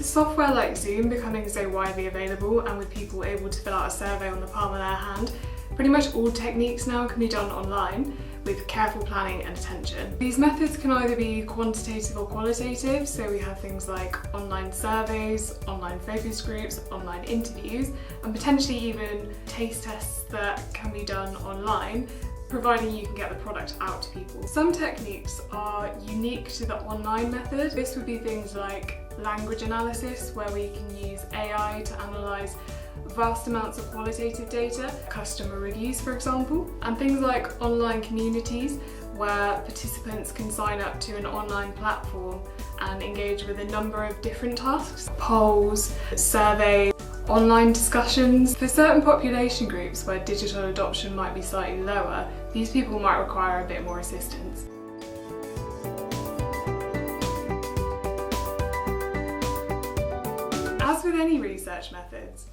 With software like Zoom becoming so widely available and with people able to fill out a survey on the palm of their hand, pretty much all techniques now can be done online with careful planning and attention. These methods can either be quantitative or qualitative, so we have things like online surveys, online focus groups, online interviews, and potentially even taste tests that can be done online, providing you can get the product out to people. Some techniques are unique to the online method. This would be things like language analysis, where we can use AI to analyse vast amounts of qualitative data, customer reviews for example, and things like online communities where participants can sign up to an online platform and engage with a number of different tasks, polls, surveys, online discussions. For certain population groups where digital adoption might be slightly lower, these people might require a bit more assistance. As with any research methods,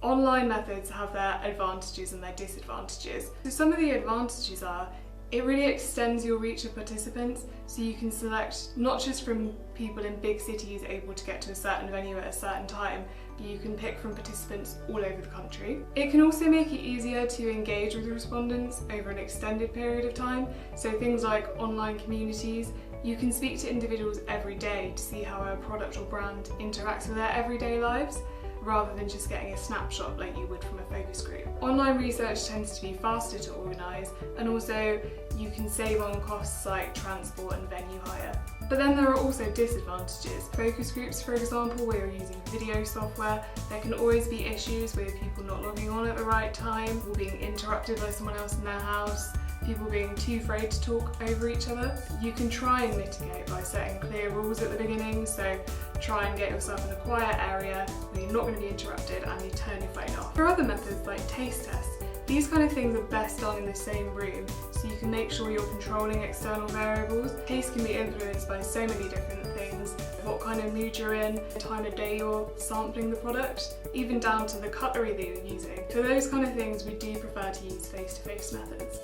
online methods have their advantages and their disadvantages. So some of the advantages are it really extends your reach of participants, so you can select not just from people in big cities able to get to a certain venue at a certain time, but you can pick from participants all over the country. It can also make it easier to engage with respondents over an extended period of time, so things like online communities, you can speak to individuals every day to see how a product or brand interacts with their everyday lives, rather than just getting a snapshot like you would from a focus group. Online research tends to be faster to organise, and also you can save on costs like transport and venue hire. But then there are also disadvantages. Focus groups, for example, where you're using video software, there can always be issues with people not logging on at the right time, or being interrupted by someone else in their house, people being too afraid to talk over each other. You can try and mitigate by setting clear rules at the beginning, so try and get yourself in a quiet area where you're not going to be interrupted and you turn your phone off. For other methods like taste tests, these kind of things are best done in the same room, so you can make sure you're controlling external variables. Taste can be influenced by so many different things, what kind of mood you're in, the time of day you're sampling the product, even down to the cutlery that you're using. For those kind of things, we do prefer to use face-to-face methods.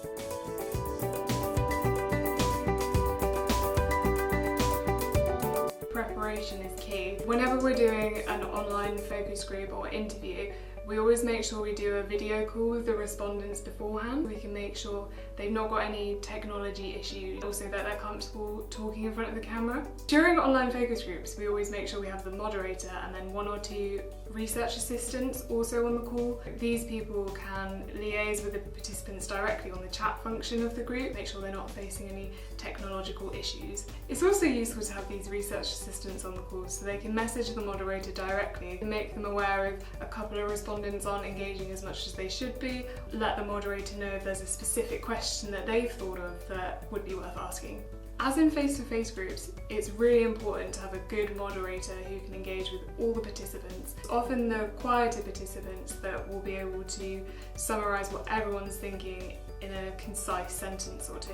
Preparation is key. Whenever we're doing an online focus group or interview, we always make sure we do a video call with the respondents beforehand. We can make sure they've not got any technology issues, also that they're comfortable talking in front of the camera. During online focus groups, we always make sure we have the moderator and then 1 or 2 research assistants also on the call. These people can liaise with the participants directly on the chat function of the group, make sure they're not facing any technological issues. It's also useful to have these research assistants on the call so they can message the moderator directly and make them aware of a couple of respondents aren't engaging as much as they should be, let the moderator know if there's a specific question that they've thought of that would be worth asking. As in face-to-face groups, it's really important to have a good moderator who can engage with all the participants. It's often the quieter participants that will be able to summarise what everyone's thinking in a concise sentence or 2.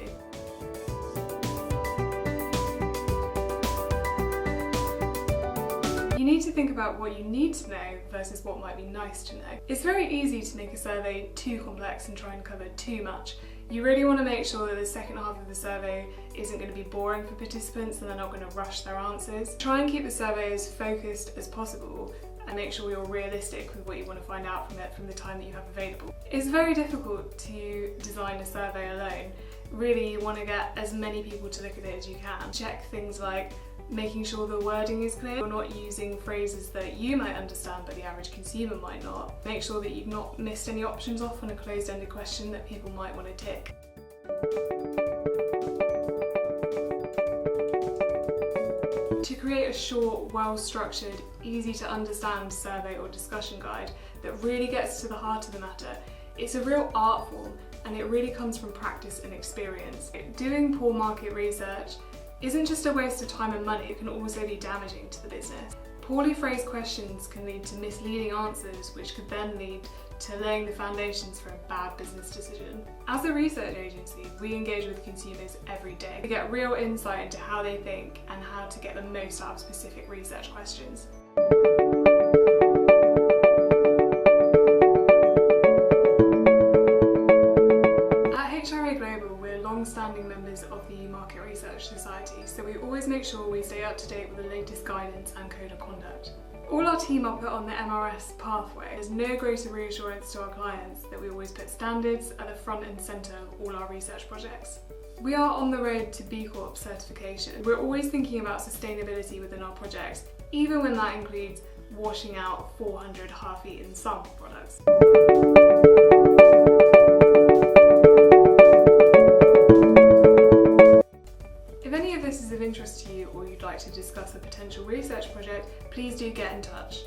You need to think about what you need to know versus what might be nice to know. It's very easy to make a survey too complex and try and cover too much. You really want to make sure that the second half of the survey isn't going to be boring for participants and they're not going to rush their answers. Try and keep the survey as focused as possible and make sure you're realistic with what you want to find out from it from the time that you have available. It's very difficult to design a survey alone. Really, you want to get as many people to look at it as you can. Check things like making sure the wording is clear. You're not using phrases that you might understand but the average consumer might not. Make sure that you've not missed any options off on a closed-ended question that people might want to tick. To create a short, well-structured, easy to understand survey or discussion guide that really gets to the heart of the matter, it's a real art form and it really comes from practice and experience. Doing poor market research isn't just a waste of time and money, it can also be damaging to the business. Poorly phrased questions can lead to misleading answers, which could then lead to laying the foundations for a bad business decision. As a research agency, we engage with consumers every day to get real insight into how they think and how to get the most out of specific research questions. At HRA Global, we're long-standing members of the Market Research Society, so we always make sure we stay up to date with the latest guidance and code of conduct. All our team are put on the MRS pathway. There's no greater reassurance to our clients that we always put standards at the front and centre of all our research projects. We are on the road to B Corp certification. We're always thinking about sustainability within our projects, even when that includes washing out 400 half-eaten sample products. If any of this is of interest to you or you'd like to discuss a potential research project, please do get in touch.